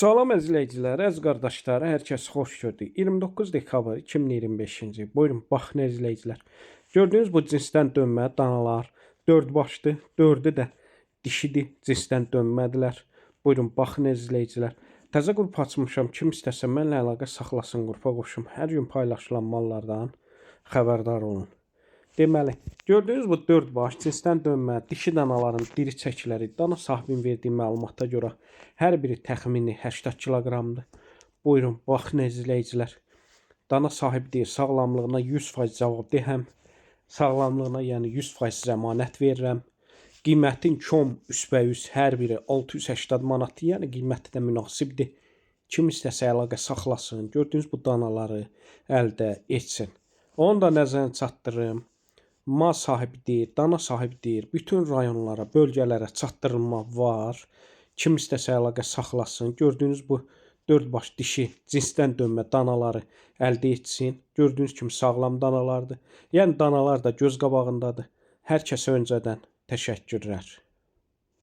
Salam əzizləyicilər, əziz qardaşlar, hər kəs xoş gördük. 29 dekabr 2025-ci. Buyurun, baxın əzizləyicilər. Gördüyünüz bu cinsdən dönmə danalar 4 başdır, 4-ü də dişidir, cinsdən dönmədilər. Buyurun, baxın əzizləyicilər. Təzə qrup açmışam, kim istəsə mənlə əlaqə saxlasın, qrupa qoşum. Hər gün paylaşılan mallardan xəbərdar olun. Deməli, gördüyünüz bu 4 baş cinsdən dönmə dişi danaların diri çəkiləri dana sahibinin verdiyi məlumata görə hər biri təxmini 80 kiloqramdır. Buyurun, baxın əzizləyicilər. Dana sahibi deyir, sağlamlığına 100% cavabdehəm. Sağlamlığına, yəni 100% zəmanət verirəm. Qiymətin kom üsbəyüz hər biri 680 manatdır, yəni qiyməti də münasibdir. Kim istəsə əlaqə saxlasın, gördüyünüz bu danaları əldə etsin. Onu da nəzərinə çatdırırım. Mal sahibi deyir, dana sahibi deyir, bütün rayonlara, bölgələrə çatdırılma var. Kim istəsə əlaqə saxlasın. Gördüyünüz bu 4 baş dişi cinsdən dönmə danaları əldə etsin. Gördüyünüz kimi sağlam danalardır. Yəni danalar da göz qabağındadır. Hər kəsə öncədən təşəkkürlər.